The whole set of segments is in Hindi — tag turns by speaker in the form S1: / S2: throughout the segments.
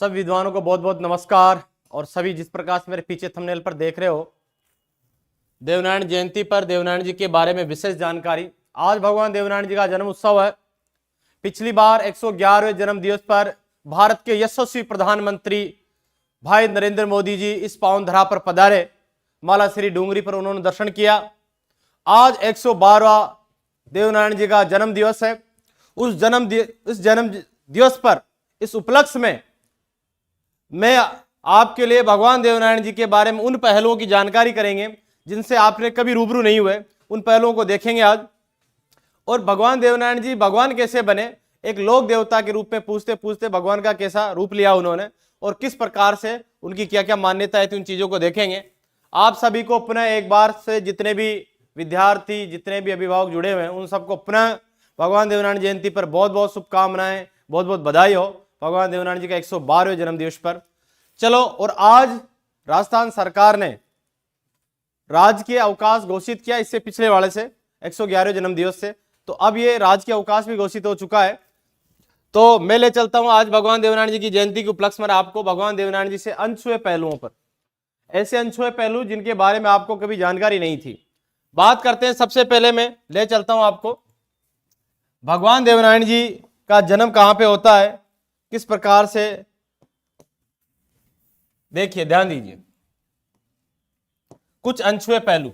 S1: सब विद्वानों को बहुत बहुत नमस्कार। और सभी जिस प्रकार से मेरे पीछे थंबनेल पर देख रहे हो, देवनारायण जयंती पर देवनारायण जी के बारे में विशेष जानकारी। आज भगवान देवनारायण जी का जन्म उत्सव है। पिछली बार 111वें जन्म दिवस पर भारत के यशस्वी प्रधानमंत्री भाई नरेंद्र मोदी जी इस पावन धरा पर पधारे। माला श्री डूंगरी पर उन्होंने दर्शन किया। आज 112वां देवनारायण जी का जन्म दिवस है। उस जन्म दिवस पर, इस उपलक्ष्य में मैं आपके लिए भगवान देवनारायण जी के बारे में उन पहलुओं की जानकारी करेंगे जिनसे आपने कभी रूबरू नहीं हुए। उन पहलुओं को देखेंगे आज। और भगवान देवनारायण जी भगवान कैसे बने, एक लोक देवता के रूप में पूछते पूछते भगवान का कैसा रूप लिया उन्होंने और किस प्रकार से उनकी क्या क्या मान्यताएं थी, उन चीजों को देखेंगे। आप सभी को पुनः एक बार से जितने भी विद्यार्थी, जितने भी अभिभावक जुड़े हुए हैं, उन सबको पुनः भगवान देवनारायण जयंती पर बहुत बहुत शुभकामनाएं, बहुत बहुत बधाई हो भगवान देवनारायण जी का 112वें जन्म दिवस पर। चलो, और आज राजस्थान सरकार ने राजकीय अवकाश घोषित किया। इससे पिछले वाले से 111वें जन्म दिवस से तो अब ये राजकीय अवकाश भी घोषित हो चुका है। तो मैं ले चलता हूं आज भगवान देवनारायण जी की जयंती के उपलक्ष्य में आपको भगवान देवनारायण जी से अनछुए पहलुओं पर, ऐसे अनछुए पहलू जिनके बारे में आपको कभी जानकारी नहीं थी, बात करते हैं। सबसे पहले मैं ले चलता हूं आपको भगवान देवनारायण जी का जन्म कहां पे होता है, किस प्रकार से। देखिए, ध्यान दीजिए, कुछ अनछुए पहलू।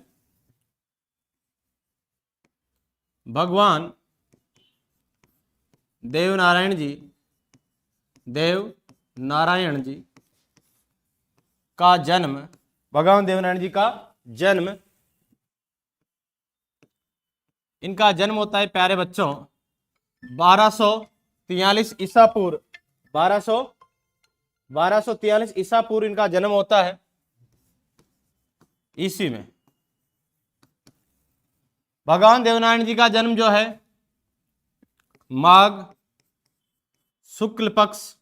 S1: भगवान देवनारायण जी का जन्म, भगवान देवनारायण जी का जन्म, इनका जन्म होता है प्यारे बच्चों 1243 ईसा पूर्व। 1243 ईसा पूर्व इनका जन्म होता है ईस्वी में। भगवान देवनारायण जी का जन्म जो है माघ शुक्ल पक्ष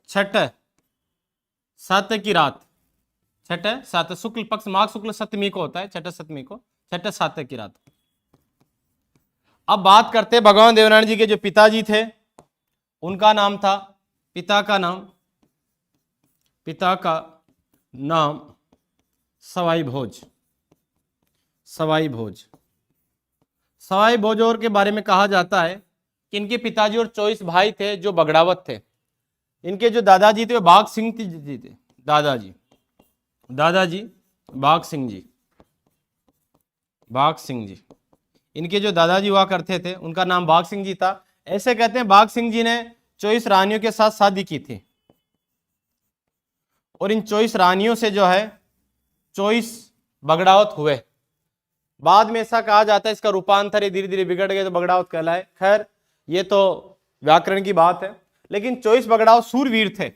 S1: छठ सात की रात, छठ सात शुक्ल पक्ष माघ शुक्ल सप्तमी को होता है, छठ सप्तमी को, छठ सात की रात। अब बात करते हैं भगवान देवनारायण जी के जो पिताजी थे, उनका नाम था, पिता का नाम सवाई भोज। सवाई भोज और के बारे में कहा जाता है कि इनके पिताजी और 24 भाई थे जो बगड़ावत थे। इनके जो दादाजी थे वो बाघ सिंह जी थे। दादाजी बाघ सिंह जी। इनके जो दादाजी हुआ करते थे उनका नाम बाघ सिंह जी था। ऐसे कहते हैं बाघ सिंह जी ने 24 रानियों के साथ शादी की थी और इन 24 रानियों से जो है 24 बगड़ावत हुए। बाद में ऐसा कहा जाता है, इसका रूपांतर धीरे धीरे बिगड़ गए तो बगड़ावत कहलाए। खैर, ये तो व्याकरण की बात है। लेकिन 24 बगड़ावत सूरवीर थे।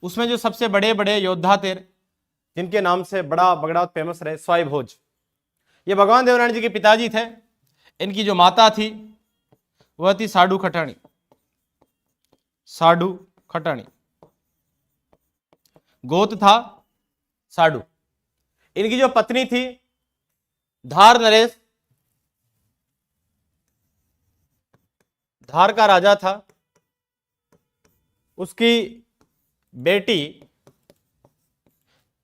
S1: उसमें जो सबसे बड़े बड़े योद्धा थे जिनके नाम से बड़ा बगड़ावत फेमस रहे, सवाई भोज, ये भगवान देवनारायण जी के पिताजी थे। इनकी जो माता थी वह थी साडू खटाणी। गोत था साडू। इनकी जो पत्नी थी धार नरेश, धार का राजा था। उसकी बेटी,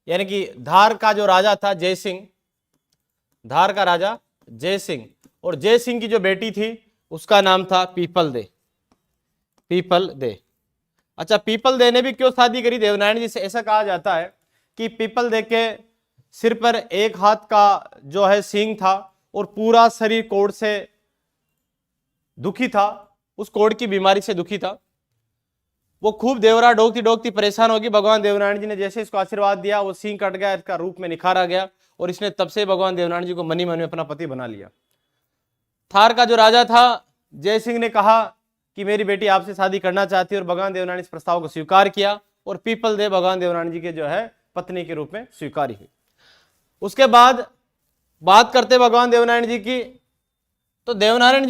S1: यानी कि धार का जो राजा था जय सिंह, धार का राजा जय सिंह, और जय सिंह की जो बेटी थी उसका नाम था पीपल दे। अच्छा, पीपल दे ने भी क्यों शादी करी देवनारायण जी से? ऐसा कहा जाता है कि पीपल दे के सिर पर एक हाथ का जो है सींग था और पूरा शरीर कोढ़ से दुखी था, उस कोढ़ की बीमारी से दुखी था। वो खूब देवरा डोकती परेशान होगी। भगवान देवनारायण जी ने जैसे इसको आशीर्वाद दिया, वो सींग कट गया, इसका रूप में निखारा गया और इसने तब से भगवान देवनारायण जी को मनी मन में अपना पति बना लिया। थार का जो राजा था जय सिंह ने कहा कि मेरी बेटी आपसे शादी करना चाहती है और भगवान देवनारायण इस प्रस्ताव को स्वीकार किया और पीपल दे भगवान देवनारायण जी के जो है पत्नी के रूप में स्वीकारी हुई। उसके बाद बात करते भगवान देवनारायण जी की, तो देवनारायण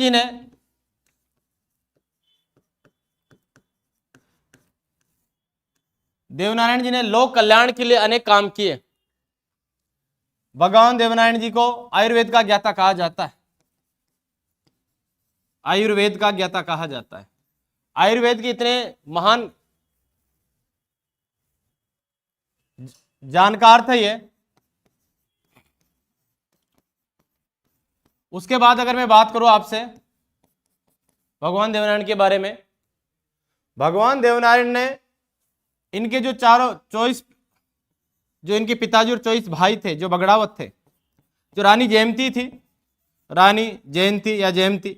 S1: जी ने लोक कल्याण के लिए अनेक काम किए। भगवान देवनारायण जी को आयुर्वेद का ज्ञाता कहा जाता है। आयुर्वेद के इतने महान जानकार थे ये। उसके बाद अगर मैं बात करूं आपसे भगवान देवनारायण के बारे में, भगवान देवनारायण ने इनके जो चारों 24 जो इनके पिताजी और 24 भाई थे जो बगड़ावत थे, जो रानी जयंती थी, रानी जयंती या जयंती,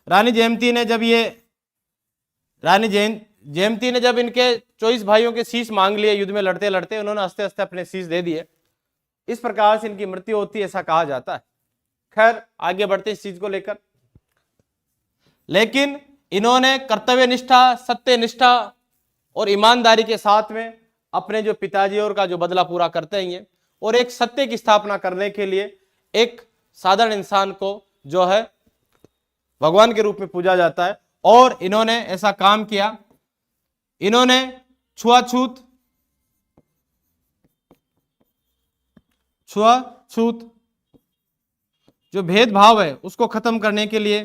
S1: रानी जयंती ने जब ये जयंती ने जब इनके 24 भाइयों के शीश मांग लिए युद्ध में लड़ते लड़ते, उन्होंने आस्ते आस्ते अपने शीश दे दिए। इस प्रकार से इनकी मृत्यु होती है ऐसा कहा जाता है। खैर आगे बढ़ते इस चीज को लेकर, लेकिन इन्होंने कर्तव्य निष्ठा, सत्य निष्ठा और ईमानदारी के साथ में अपने जो पिताजी और का जो बदला पूरा करते हैं ये, और एक सत्य की स्थापना करने के लिए एक साधारण इंसान को जो है भगवान के रूप में पूजा जाता है। और इन्होंने ऐसा काम किया, इन्होंने छुआछूत जो भेदभाव है उसको खत्म करने के लिए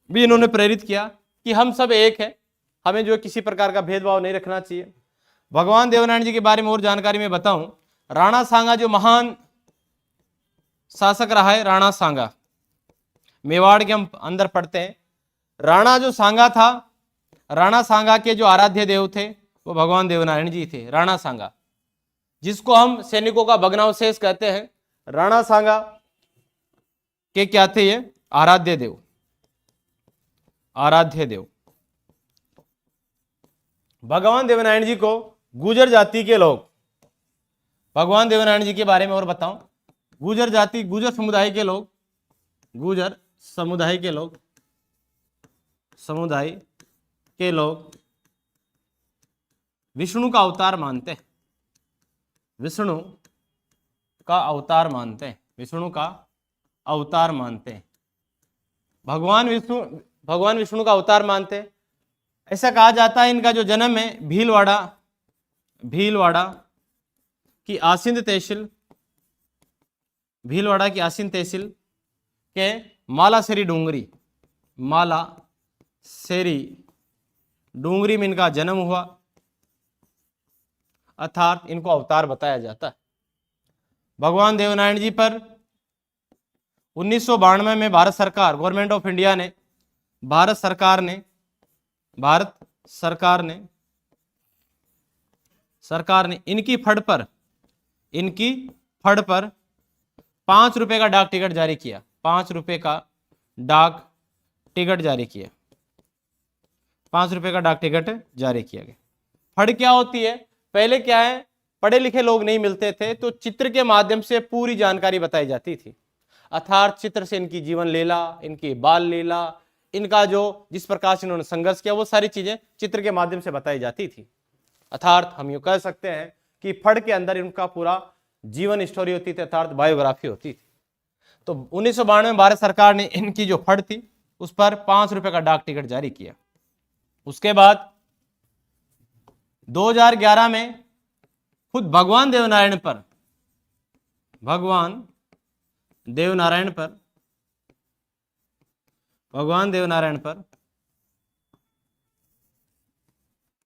S1: भी इन्होंने प्रेरित किया कि हम सब एक है, हमें जो किसी प्रकार का भेदभाव नहीं रखना चाहिए। भगवान देवनारायण जी के बारे में और जानकारी मैं बताऊं, राणा सांगा जो महान शासक रहा है, राणा सांगा, मेवाड़ के हम अंदर पढ़ते हैं। राणा जो सांगा था, राणा सांगा के जो आराध्य देव थे वो भगवान देवनारायण जी थे। राणा सांगा जिसको हम सैनिकों का भग्नावशेष कहते हैं, राणा सांगा के क्या थे ये? आराध्य देव, आराध्य देव। भगवान देवनारायण जी को गुर्जर जाति के लोग, भगवान देवनारायण जी के बारे में और बताऊं, गुर्जर जाति, गुर्जर समुदाय के लोग, गुर्जर समुदाय के लोग, समुदाय के लोग विष्णु का अवतार मानते हैं, विष्णु का अवतार मानते हैं, विष्णु का अवतार मानते हैं, भगवान विष्णु का अवतार मानते हैं। ऐसा कहा जाता है इनका जो जन्म है भीलवाड़ा की आसिंद तहसील, भीलवाड़ा की आसिंद तहसील के मालासेरी डूंगरी में इनका जन्म हुआ, अर्थात इनको अवतार बताया जाता है। भगवान देवनारायण जी पर 1992 में भारत सरकार, गवर्नमेंट ऑफ इंडिया ने, भारत सरकार ने इनकी फड़ पर 5 रुपए का डाक टिकट जारी किया, 5 रुपए का डाक टिकट जारी किया, 5 रुपए का डाक टिकट जारी किया गया। फड़ क्या होती है? पहले क्या है, पढ़े लिखे लोग नहीं मिलते थे तो चित्र के माध्यम से पूरी जानकारी बताई जाती थी, अर्थात चित्र से इनकी जीवन लीला, इनकी बाल लीला, इनका जो जिस प्रकार से इन्होंने संघर्ष किया, वो सारी चीजें चित्र के माध्यम से बताई जाती थी। अर्थात हम यूं कह सकते हैं कि फड़ के अंदर इनका पूरा जीवन स्टोरी होती थी, अर्थात बायोग्राफी होती थी। तो 1992 में भारत सरकार ने इनकी जो फड़ थी उस पर 5 रुपए का डाक टिकट जारी किया। उसके बाद 2011 में खुद भगवान देवनारायण पर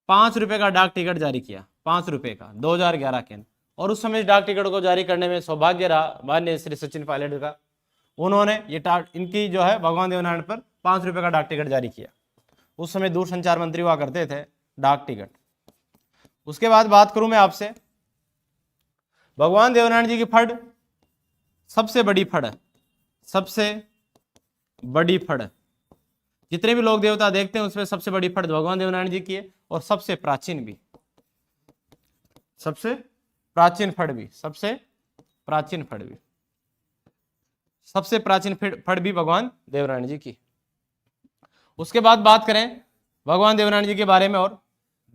S1: 5 रुपए का डाक टिकट जारी किया, 5 रुपए का 2011 के अंदर। और उस समय डाक टिकट को जारी करने में सौभाग्य रहा माननीय श्री सचिन पायलट का, उन्होंने ये इनकी जो है भगवान देवनारायण पर 5 रुपए का डाक टिकट जारी किया। उस समय दूरसंचार मंत्री हुआ करते थे, डाक टिकट। उसके बाद बात करूं मैं आपसे, भगवान देवनारायण जी की फड़ सबसे बड़ी फड़ है, सबसे बड़ी फड़। जितने भी लोग देवता देखते हैं उसमें सबसे बड़ी फड़ भगवान देवनारायण जी की है, और सबसे प्राचीन भी, सबसे प्राचीन फड़ भी, सबसे प्राचीन फड़ भी भगवान देवनारायण जी की। उसके बाद बात करें भगवान देवनारायण जी के बारे में, और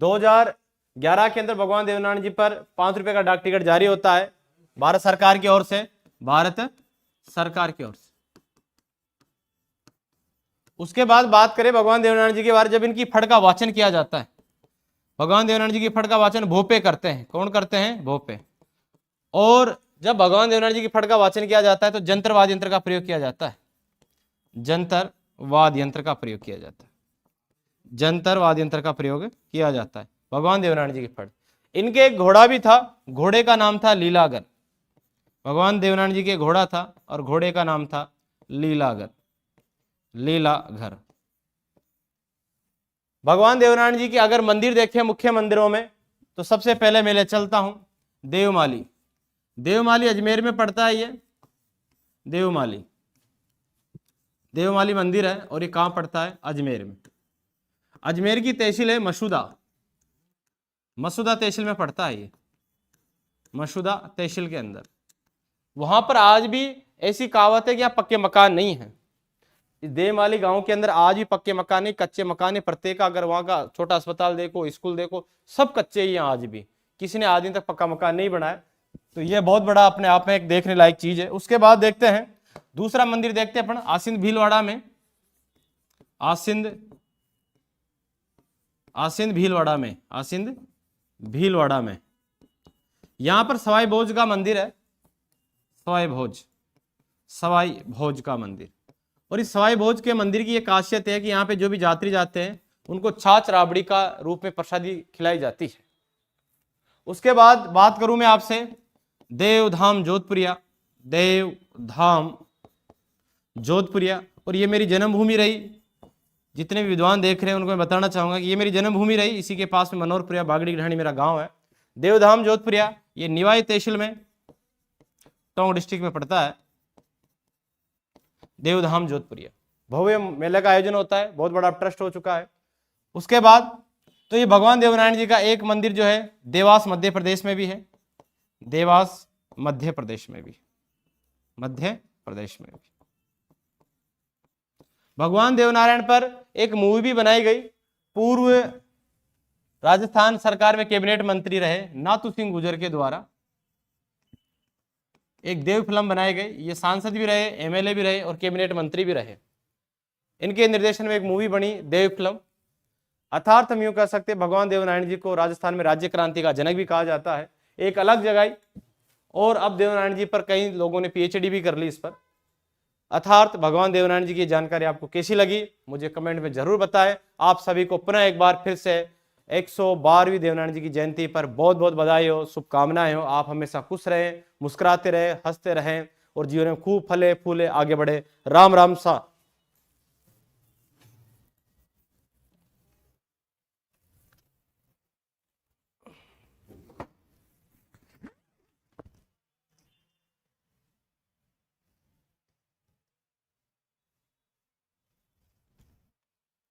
S1: 2011 के अंदर भगवान देवनारायण जी पर 5 रुपए का डाक टिकट जारी होता है भारत सरकार की ओर से, भारत सरकार की ओर से। उसके बाद बात करें भगवान देवनारायण जी के बारे, जब इनकी फड़ का वाचन किया जाता है, भगवान देवनारायण जी की फड़ का वाचन भोपे करते हैं। कौन करते हैं? भोपे। और जब भगवान देवनारायण जी की फड़ का वाचन किया जाता है तो जंत्रवाद यंत्र का प्रयोग किया जाता है, जंत्रवाद यंत्र का प्रयोग किया जाता है। जंतर वाद्य यंत्र का प्रयोग किया जाता है। भगवान देवनारायण जी के फड़। इनके एक घोड़ा भी था, घोड़े का नाम था लीलागर। भगवान देवनारायण जी के घोड़ा था और घोड़े का नाम था लीलागर, लीलाघर। भगवान देवनारायण जी की अगर मंदिर देखें मुख्य मंदिरों में, तो सबसे पहले मैं ले चलता हूं देवमाली। देवमाली अजमेर में पड़ता है। ये देवमाली, देवमाली मंदिर है और ये कहां पड़ता है? अजमेर में। अजमेर की तहसील है मसूदा, मसूदा तहसील में पड़ता है ये, मसूदा तहसील के अंदर। वहां पर आज भी ऐसी कहावत है कि यहाँ पक्के मकान नहीं है। इस देवमाली गांव के अंदर आज भी पक्के मकान नहीं, कच्चे मकान है। प्रत्येक अगर वहां का छोटा अस्पताल देखो, स्कूल देखो, सब कच्चे ही हैं आज भी। किसी ने आज दिन तक पक्का मकान नहीं बनाया। तो ये बहुत बड़ा अपने आप में एक देखने लायक चीज है। उसके बाद देखते हैं दूसरा मंदिर, देखते हैं अपन आसिंद भीलवाड़ा में। आसिंद भीलवाड़ा में यहां पर सवाई भोज का मंदिर है। सवाई भोज का मंदिर। और इस सवाई भोज के मंदिर की ये खासियत है कि यहाँ पे जो भी यात्री जाते हैं उनको छाछ राबड़ी का रूप में प्रसादी खिलाई जाती है। उसके बाद बात करूं मैं आपसे देवधाम जोधपुरिया, और ये मेरी जन्मभूमि रही। जितने भी विद्वान देख रहे हैं उनको मैं बताना चाहूंगा कि ये मेरी जन्मभूमि रही। इसी के पास में मनोहरपुरिया, बागड़ी ढाणी मेरा गांव है। देवधाम जोधपुरिया ये निवाई तहसील में, टोंक डिस्ट्रिक्ट में पड़ता है। देवधाम जोधपुरिया भव्य मेले का आयोजन होता है, बहुत बड़ा ट्रस्ट हो चुका है। उसके बाद तो ये भगवान देवनारायण जी का एक मंदिर जो है देवास मध्य प्रदेश में भी है। देवास मध्य प्रदेश में भी, भगवान देवनारायण पर एक मूवी भी बनाई गई। पूर्व राजस्थान सरकार में कैबिनेट मंत्री रहे नाथू सिंह गुर्जर के द्वारा एक देव फिल्म बनाई गई। ये सांसद भी रहे, एमएलए भी रहे और कैबिनेट मंत्री भी रहे। इनके निर्देशन में एक मूवी बनी देव फिल्म। अर्थात हम यूं कह सकते हैं भगवान देवनारायण जी को राजस्थान में राज्य क्रांति का जनक भी कहा जाता है। एक अलग जगह, और अब देवनारायण जी पर कई लोगों ने पीएचडी भी कर ली इस पर। अर्थात भगवान देवनारायण जी की जानकारी आपको कैसी लगी मुझे कमेंट में जरूर बताएं। आप सभी को पुनः एक बार फिर से 112वीं देवनारायण जी की जयंती पर बहुत बहुत बधाई हो, शुभकामनाएं हो। आप हमेशा खुश रहें, मुस्कुराते रहें, हंसते रहें और जीवन में खूब फले फूले आगे बढ़े। राम राम सा।